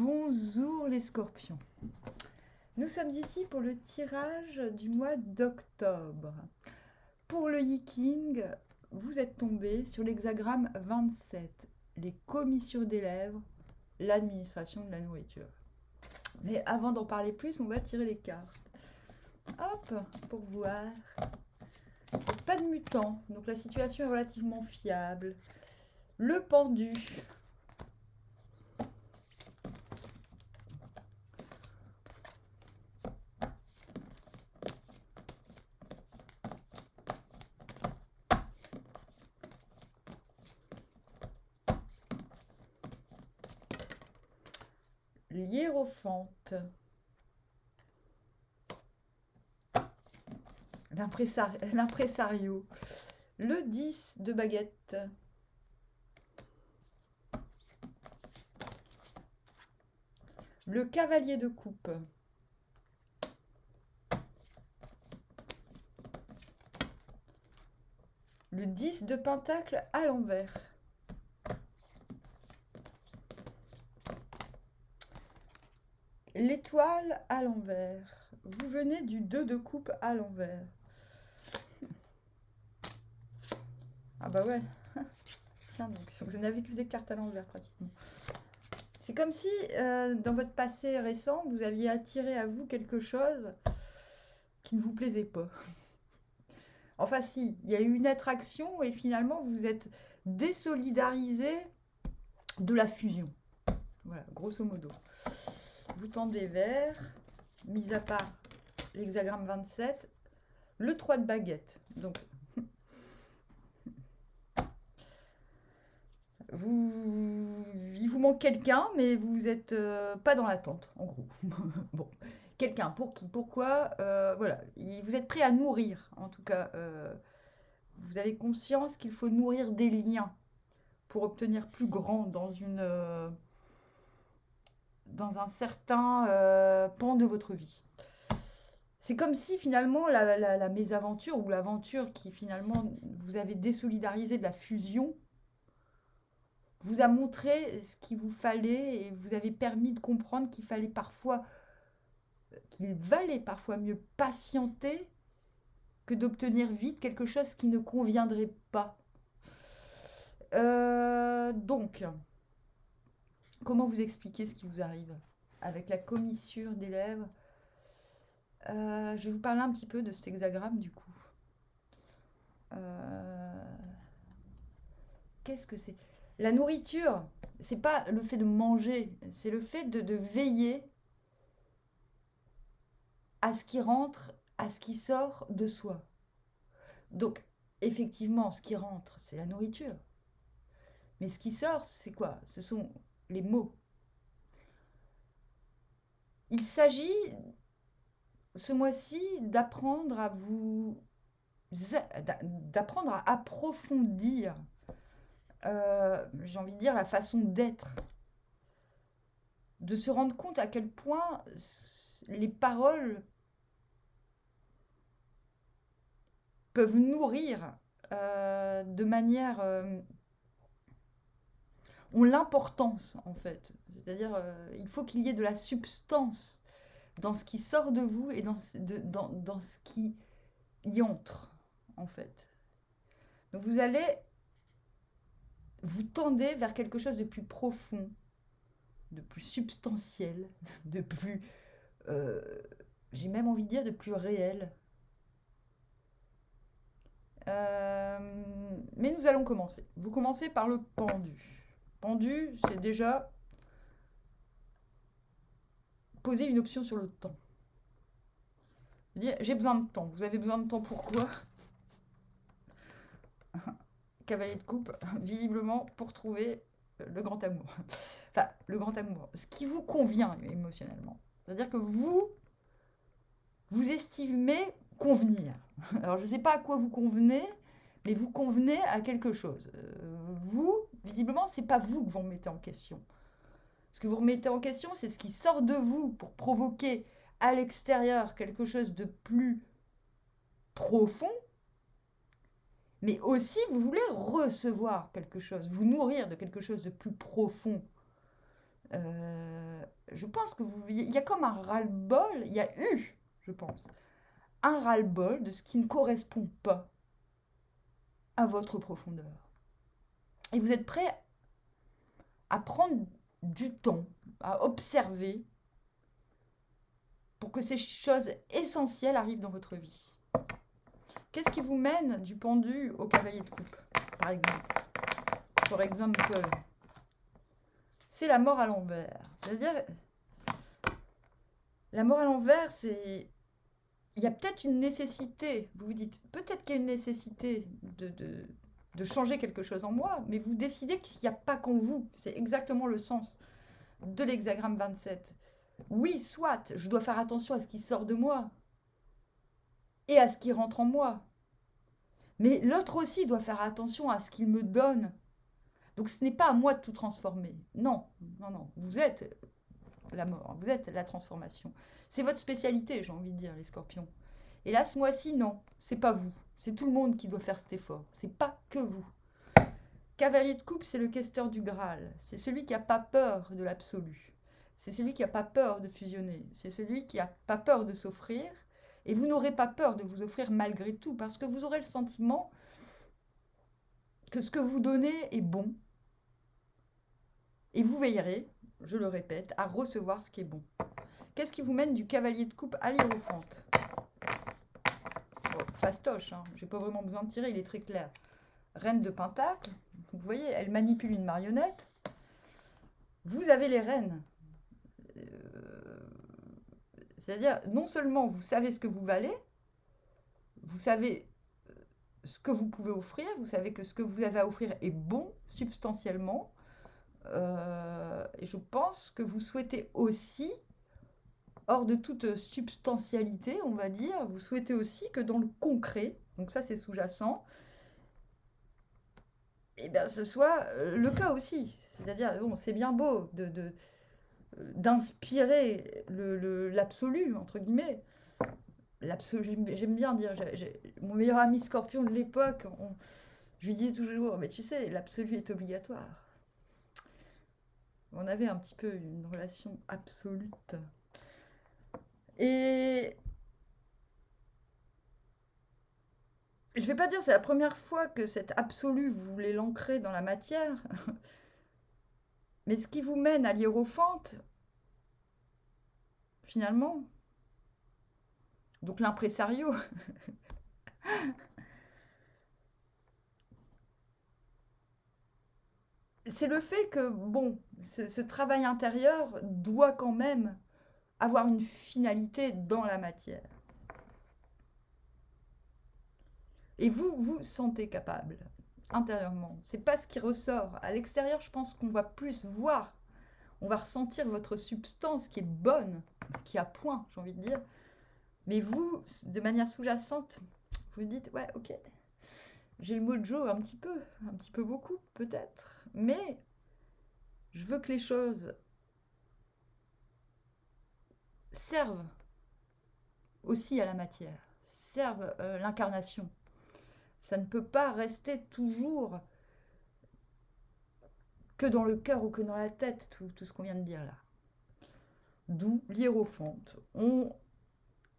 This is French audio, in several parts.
Bonjour les scorpions. Nous sommes ici pour le tirage du mois d'octobre. Pour le Yiking, vous êtes tombé sur l'hexagramme 27, les commissures des lèvres, l'administration de la nourriture. Mais avant d'en parler plus, on va tirer les cartes. Hop, pour voir. Pas de mutant, donc la situation est relativement fiable. Le pendu. L'hiérophante. L'impresario. Le 10 de baguette. Le cavalier de coupe. Le 10 de pentacle à l'envers. L'étoile à l'envers. Vous venez du 2 de coupe à l'envers. Ah bah ouais. Tiens donc, vous n'avez que des cartes à l'envers pratiquement. C'est comme si, dans votre passé récent, vous aviez attiré à vous quelque chose qui ne vous plaisait pas. Enfin si, il y a eu une attraction et finalement vous êtes désolidarisé de la fusion. Voilà, grosso modo. Vous tendez vers, mis à part l'hexagramme 27, le 3 de baguette. Donc, il vous manque quelqu'un, mais vous n'êtes pas dans l'attente, en gros. Bon, quelqu'un, pour qui, pourquoi, voilà. Vous êtes prêt à nourrir, en tout cas. Vous avez conscience qu'il faut nourrir des liens pour obtenir plus grand dans un certain pan de votre vie. C'est comme si finalement la mésaventure ou l'aventure qui finalement vous avez désolidarisé de la fusion vous a montré ce qu'il vous fallait et vous avez permis de comprendre qu'il valait parfois mieux patienter que d'obtenir vite quelque chose qui ne conviendrait pas. Donc, comment vous expliquer ce qui vous arrive avec la commissure des lèvres? Je vais vous parler un petit peu de cet hexagramme du coup. Qu'est-ce que c'est? La nourriture, c'est pas le fait de manger, c'est le fait de veiller à ce qui rentre, à ce qui sort de soi. Donc, effectivement, ce qui rentre, c'est la nourriture. Mais ce qui sort, c'est quoi? Ce sont les mots. Il s'agit, ce mois-ci, d'apprendre à approfondir, j'ai envie de dire, la façon d'être. De se rendre compte à quel point les paroles peuvent nourrir de manière ont l'importance en fait. C'est-à-dire il faut qu'il y ait de la substance dans ce qui sort de vous et dans ce qui y entre en fait. Donc vous tendez vers quelque chose de plus profond, de plus substantiel, de plus, j'ai même envie de dire de plus réel. Mais nous allons commencer. Vous commencez par le pendu. Pendu, c'est déjà poser une option sur le temps. J'ai besoin de temps. Vous avez besoin de temps pourquoi? Cavalier de coupe, visiblement pour trouver le grand amour. Enfin, le grand amour. Ce qui vous convient émotionnellement. C'est-à-dire que vous estimez convenir. Alors, je ne sais pas à quoi vous convenez, mais vous convenez à quelque chose. Vous, visiblement, ce n'est pas vous que vous remettez en question. Ce que vous remettez en question, c'est ce qui sort de vous pour provoquer à l'extérieur quelque chose de plus profond, mais aussi vous voulez recevoir quelque chose, vous nourrir de quelque chose de plus profond. je pense que il y a comme un ras-le-bol, il y a eu, je pense, un ras-le-bol de ce qui ne correspond pas à votre profondeur. Et vous êtes prêt à prendre du temps, à observer pour que ces choses essentielles arrivent dans votre vie. Qu'est-ce qui vous mène du pendu au cavalier de coupe, par exemple? Par exemple, c'est la mort à l'envers. C'est-à-dire, la mort à l'envers, c'est... Il y a peut-être une nécessité, vous vous dites, peut-être qu'il y a une nécessité de changer quelque chose en moi, mais vous décidez qu'il n'y a pas qu'en vous. C'est exactement le sens de l'hexagramme 27. Oui, soit, je dois faire attention à ce qui sort de moi et à ce qui rentre en moi. Mais l'autre aussi doit faire attention à ce qu'il me donne. Donc ce n'est pas à moi de tout transformer. Non, non, non. Vous êtes la mort, vous êtes la transformation. C'est votre spécialité, j'ai envie de dire, les scorpions. Et là, ce mois-ci, non, c'est pas vous. C'est tout le monde qui doit faire cet effort. C'est pas que vous. Cavalier de coupe, c'est le questeur du Graal. C'est celui qui n'a pas peur de l'absolu. C'est celui qui n'a pas peur de fusionner. C'est celui qui n'a pas peur de s'offrir. Et vous n'aurez pas peur de vous offrir malgré tout, parce que vous aurez le sentiment que ce que vous donnez est bon. Et vous veillerez, je le répète, à recevoir ce qui est bon. Qu'est-ce qui vous mène du cavalier de coupe à l'hiérophante? Fastoche, hein. Je n'ai pas vraiment besoin de tirer, il est très clair. Reine de Pentacle, vous voyez, elle manipule une marionnette. Vous avez les rênes. C'est-à-dire, non seulement vous savez ce que vous valez, vous savez ce que vous pouvez offrir, vous savez que ce que vous avez à offrir est bon substantiellement, et je pense que vous souhaitez aussi, hors de toute substantialité, on va dire, vous souhaitez aussi que dans le concret, donc ça c'est sous-jacent, et bien ce soit le cas aussi. C'est-à-dire, bon, c'est bien beau d'inspirer l'absolu, entre guillemets. L'absolu, j'aime bien dire, mon meilleur ami Scorpion de l'époque, je lui disais toujours, mais tu sais, l'absolu est obligatoire. On avait un petit peu une relation absolue. Et je ne vais pas dire c'est la première fois que cet absolu, vous voulez l'ancrer dans la matière, mais ce qui vous mène à l'hiérophante, finalement, donc l'impresario, c'est le fait que, bon, ce travail intérieur doit quand même avoir une finalité dans la matière. Et vous vous sentez capable, intérieurement. C'est pas ce qui ressort. À l'extérieur, je pense qu'on va plus voir. On va ressentir votre substance qui est bonne, qui a point, j'ai envie de dire. Mais vous, de manière sous-jacente, vous dites, ouais, ok, j'ai le mojo un petit peu beaucoup, peut-être. Mais je veux que les choses servent aussi à la matière, servent l'incarnation. Ça ne peut pas rester toujours que dans le cœur ou que dans la tête, tout ce qu'on vient de dire là. D'où l'hiérophante.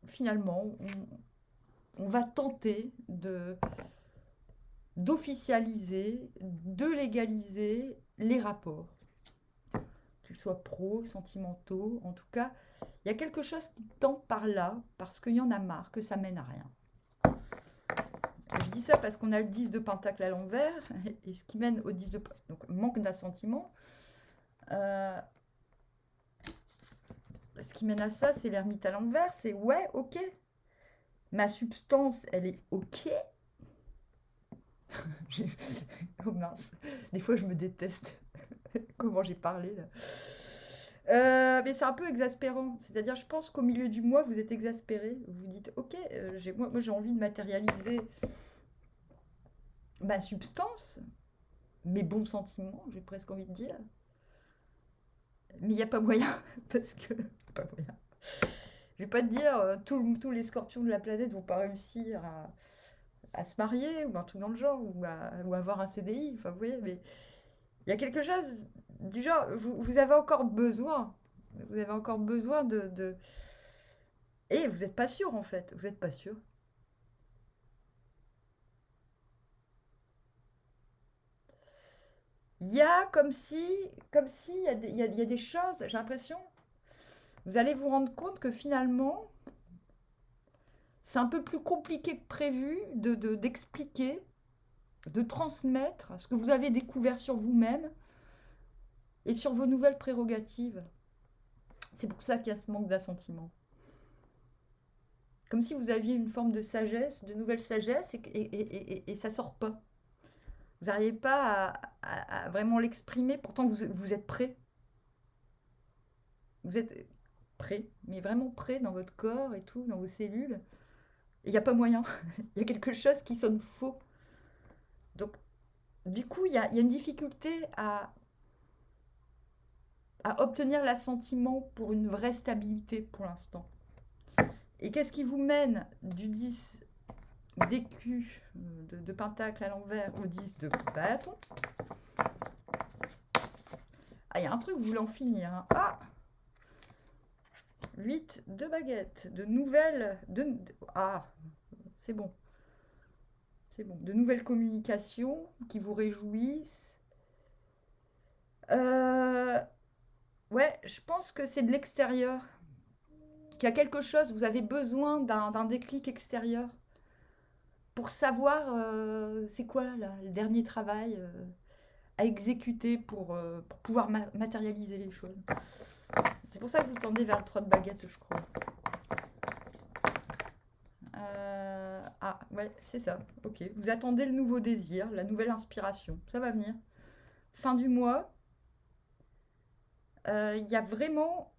Finalement, on va tenter d'officialiser, de légaliser les rapports, qu'ils soient pro, sentimentaux, en tout cas, il y a quelque chose qui tend par là, parce qu'il y en a marre, que ça mène à rien. Je dis ça parce qu'on a le 10 de pentacle à l'envers, et ce qui mène au 10 de... Donc, manque d'assentiment. Ce qui mène à ça, c'est l'ermite à l'envers, c'est ouais, ok. Ma substance, elle est ok. Oh mince, des fois je me déteste. Comment j'ai parlé là. Mais c'est un peu exaspérant. C'est-à-dire, je pense qu'au milieu du mois, vous êtes exaspéré. Vous vous dites, ok, moi j'ai envie de matérialiser ma substance, mes bons sentiments, j'ai presque envie de dire. Mais il n'y a pas moyen, parce que... Pas moyen. Je vais pas te dire, tous les scorpions de la planète vont pas réussir à se marier, ou un truc dans le genre, ou avoir un CDI, enfin vous voyez, mais il y a quelque chose du genre, vous avez encore besoin Vous avez encore besoin de... Et vous n'êtes pas sûr, en fait. Vous n'êtes pas sûr. Il y a comme si il y a des choses, j'ai l'impression, vous allez vous rendre compte que finalement, c'est un peu plus compliqué que prévu d'expliquer, de transmettre ce que vous avez découvert sur vous-même et sur vos nouvelles prérogatives. C'est pour ça qu'il y a ce manque d'assentiment. Comme si vous aviez une forme de sagesse, de nouvelle sagesse, et ça sort pas. Vous n'arrivez pas à vraiment l'exprimer, pourtant vous êtes prêt. Vous êtes prêt, mais vraiment prêt dans votre corps et tout, dans vos cellules. Et il n'y a pas moyen. Il y a quelque chose qui sonne faux. Donc, du coup, il y a une difficulté à obtenir l'assentiment pour une vraie stabilité pour l'instant. Et qu'est-ce qui vous mène du 10 d'écu, de pentacle à l'envers, au 10 de bâton? Ah, il y a un truc, vous voulez en finir. Hein. Ah 8 de baguettes, de nouvelles... Ah, c'est bon. C'est bon. De nouvelles communications qui vous réjouissent. Ouais, je pense que c'est de l'extérieur. Qu'il y a quelque chose, vous avez besoin d'un déclic extérieur pour savoir c'est quoi là, le dernier travail à exécuter pour pouvoir matérialiser les choses. C'est pour ça que vous tendez vers le 3 de baguette, je crois. Ah, ouais, c'est ça. Ok. Vous attendez le nouveau désir, la nouvelle inspiration. Ça va venir. Fin du mois, il y a vraiment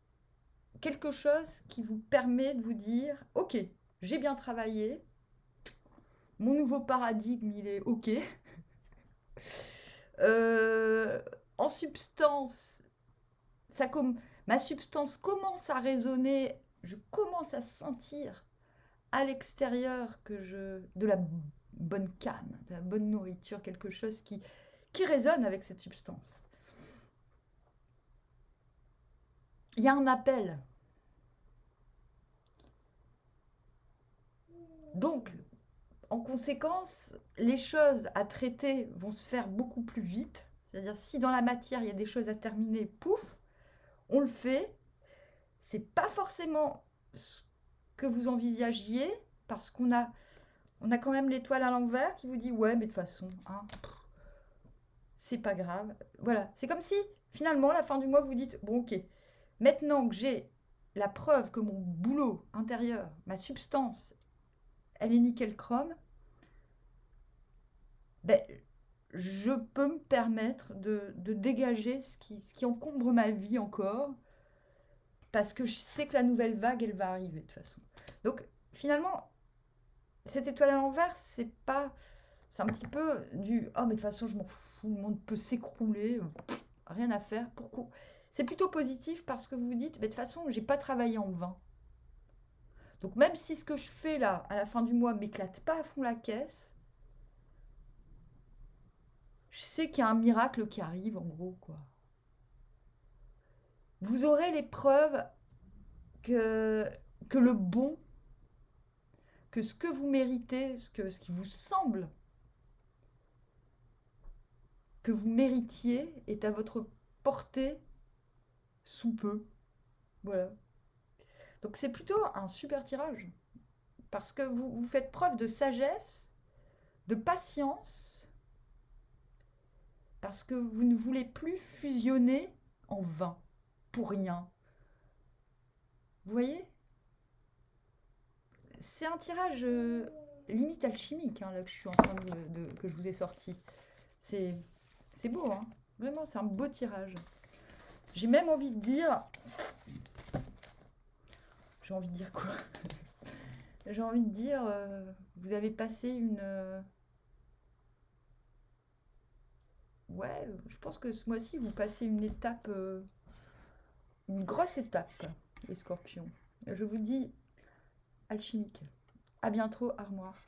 quelque chose qui vous permet de vous dire « Ok, j'ai bien travaillé. Mon nouveau paradigme, il est ok. En substance, ma substance commence à résonner. Je commence à sentir à l'extérieur de la bonne canne, de la bonne nourriture, quelque chose qui résonne avec cette substance. Il y a un appel. Donc, en conséquence, les choses à traiter vont se faire beaucoup plus vite. C'est-à-dire, si dans la matière, il y a des choses à terminer, pouf, on le fait. C'est pas forcément ce que vous envisagiez, parce qu'on a quand même l'étoile à l'envers qui vous dit ouais, mais de toute façon, hein, c'est pas grave. Voilà, c'est comme si finalement, à la fin du mois, vous dites bon, ok, maintenant que j'ai la preuve que mon boulot intérieur, ma substance, elle est nickel chrome, ben, je peux me permettre de dégager ce qui encombre ma vie encore, parce que je sais que la nouvelle vague, elle va arriver de toute façon. Donc, finalement, cette étoile à l'envers, c'est un petit peu du « Oh, mais de toute façon, je m'en fous, le monde peut s'écrouler, rien à faire. » Pourquoi? C'est plutôt positif parce que vous vous dites « De toute façon, j'ai pas travaillé en vain. » Donc, même si ce que je fais là, à la fin du mois, m'éclate pas à fond la caisse, je sais qu'il y a un miracle qui arrive, en gros, quoi. Vous aurez les preuves que le bon, que ce que vous méritez, ce qui vous semble que vous méritiez est à votre portée sous peu. Voilà. Donc c'est plutôt un super tirage. Parce que vous faites preuve de sagesse, de patience, parce que vous ne voulez plus fusionner en vain, pour rien. Vous voyez? C'est un tirage limite alchimique, hein, là, que je suis en train que je vous ai sorti. C'est beau, hein. Vraiment, c'est un beau tirage. J'ai même envie de dire... J'ai envie de dire quoi? J'ai envie de dire, vous avez passé une... Ouais, je pense que ce mois-ci, vous passez une étape, une grosse étape, les scorpions. Je vous dis, alchimique. À bientôt, Armoire.